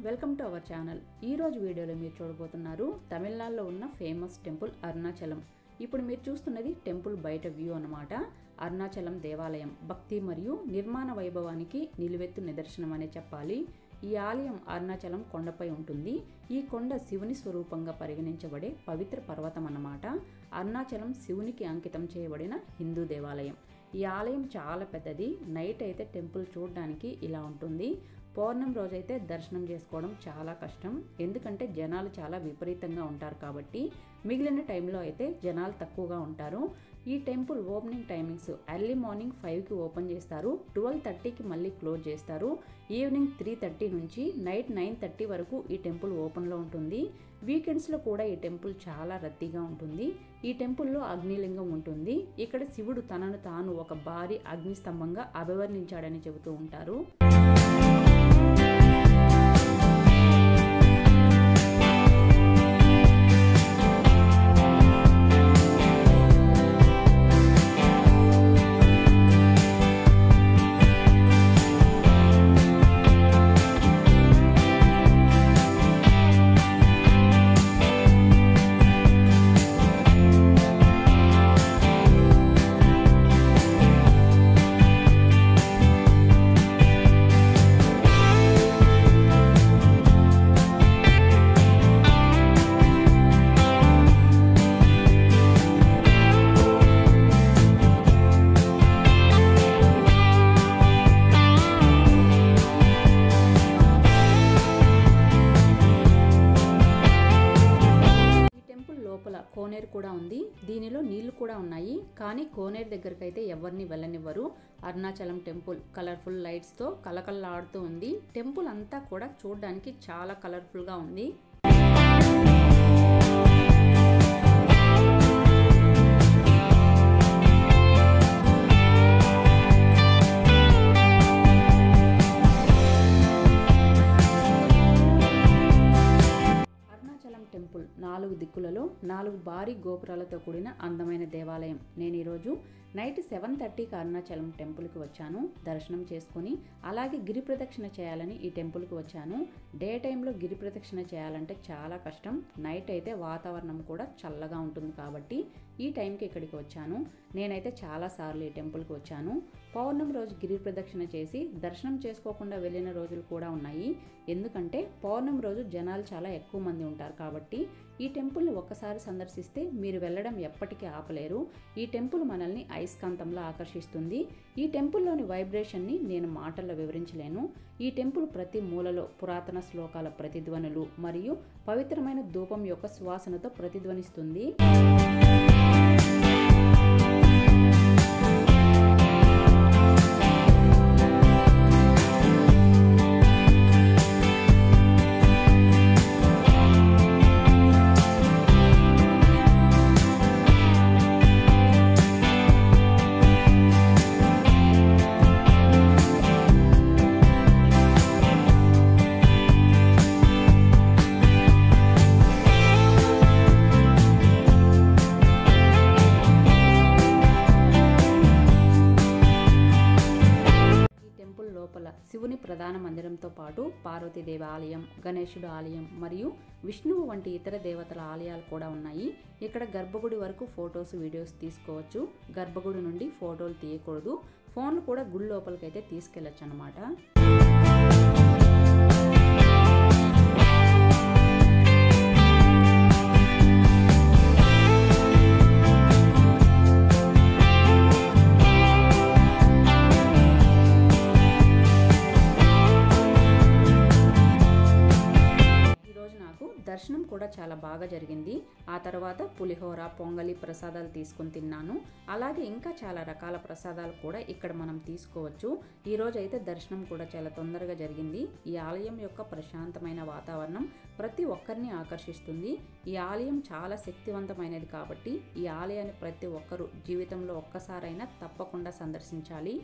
Welcome to our channel. ఈ రోజు వీడియోలో మీరు చూడబోతున్నారు తమిళనాడులో ఉన్న ఫేమస్ టెంపుల్ అరుణాచలం. ఇప్పుడు మీరు చూస్తున్నది టెంపుల్ బయట వ్యూ అన్నమాట. అరుణాచలం దేవాలయం భక్తి మరియు నిర్మాణ వైభవానికి నిలువెత్తు నిదర్శనం అనే చెప్పాలి. ఈ ఆలయం అరుణాచలం కొండపై ఉంటుంది. ఈ కొండ శివుని స్వరూపంగా పరిగణించబడే పవిత్ర పర్వతం అన్నమాట. అరుణాచలం శివునికి అంకితం చేయబడిన హిందూ దేవాలయం. ఈ ఆలయం చాలా పెద్దది. నైట్ అయితే టెంపుల్ చూడడానికి ఇలా ఉంటుంది. పౌర్ణమి రోజైతే దర్శనం చేసుకోవడం చాలా కష్టం, ఎందుకంటే జనాలు చాలా విపరీతంగా ఉంటారు కాబట్టి. మిగిలిన టైంలో అయితే జనాలు తక్కువగా ఉంటారు. ఈ temple opening timings early morning 5కి ఓపెన్ చేస్తారు, 12:30కి మళ్ళీ క్లోజ్ చేస్తారు. ఈవినింగ్ 3:30 నుంచి నైట్ 9:30 వరకు ఈ టెంపుల్ ఓపెన్లో ఉంటుంది. వీకెండ్స్లో కూడా ఈ టెంపుల్ చాలా రద్దీగా ఉంటుంది. ఈ టెంపుల్లో అగ్నిలింగం ఉంటుంది. ఇక్కడ శివుడు తనను తాను ఒక భారీ అగ్నిస్తంభంగా అభివర్ణించాడని చెబుతూ ఉంటారు. లోపల కోనేరు కూడా ఉంది. దీనిలో నీళ్లు కూడా ఉన్నాయి, కానీ కోనేరు దగ్గరకు అయితే ఎవరిని వెళ్ళనివ్వరు. అరుణాచలం టెంపుల్ కలర్ఫుల్ లైట్స్ తో కలకల్లాడుతూ ఉంది. టెంపుల్ అంతా కూడా చూడడానికి చాలా కలర్ఫుల్ గా ఉంది. టెంపుల్ 4 దిక్కులలో 4 భారీ గోపురాలతో కూడిన అందమైన దేవాలయం. నేను ఈరోజు నైట్ 7:30కి అరుణాచలం టెంపుల్కి వచ్చాను. దర్శనం చేసుకొని అలాగే గిరి ప్రదక్షిణ చేయాలని ఈ టెంపుల్కి వచ్చాను. డే టైంలో గిరి ప్రదక్షిణ చేయాలంటే చాలా కష్టం. నైట్ అయితే వాతావరణం కూడా చల్లగా ఉంటుంది కాబట్టి ఈ టైంకి ఇక్కడికి వచ్చాను. నేనైతే చాలాసార్లు ఈ టెంపుల్కి వచ్చాను. పౌర్ణమి రోజు గిరి ప్రదక్షిణ చేసి దర్శనం చేసుకోకుండా వెళ్ళిన రోజులు కూడా ఉన్నాయి. ఎందుకంటే పౌర్ణమి రోజు జనాలు చాలా ఎక్కువ మంది ఉంటారు కాబట్టి ఈ టెంపుల్ని ఒక్కసారి సందర్శిస్తే మీరు వెళ్ళడం ఎప్పటికీ ఆపలేరు. ఈ టెంపుల్ మనల్ని అయస్కాంతంలో ఆకర్షిస్తుంది. ఈ టెంపుల్లోని వైబ్రేషన్ని నేను మాటల్లో వివరించలేను. ఈ టెంపుల్ ప్రతి మూలలో పురాతన శ్లోకాల ప్రతిధ్వనులు మరియు పవిత్రమైన ధూపం యొక్క సువాసనతో ప్రతిధ్వనిస్తుంది. లోపల శివుని ప్రధాన మందిరంతో పాటు పార్వతీదేవి ఆలయం, గణేశుడు ఆలయం మరియు విష్ణువు వంటి ఇతర దేవతల ఆలయాలు కూడా ఉన్నాయి. ఇక్కడ గర్భగుడి వరకు ఫొటోస్ వీడియోస్ తీసుకోవచ్చు. గర్భగుడి నుండి ఫోటోలు తీయకూడదు. ఫోన్లు కూడా గుడి లోపలికైతే తీసుకెళ్లొచ్చు అన్నమాట. దర్శనం కూడా చాలా బాగా జరిగింది. ఆ తర్వాత పులిహోర, పొంగలి ప్రసాదాలు తీసుకొని తిన్నాను. అలాగే ఇంకా చాలా రకాల ప్రసాదాలు కూడా ఇక్కడ మనం తీసుకోవచ్చు. ఈ రోజు అయితే దర్శనం కూడా చాలా తొందరగా జరిగింది. ఈ ఆలయం యొక్క ప్రశాంతమైన వాతావరణం ప్రతి ఒక్కరిని ఆకర్షిస్తుంది. ఈ ఆలయం చాలా శక్తివంతమైనది కాబట్టి ఈ ఆలయాన్ని ప్రతి ఒక్కరూ జీవితంలో ఒక్కసారైనా తప్పకుండా సందర్శించాలి.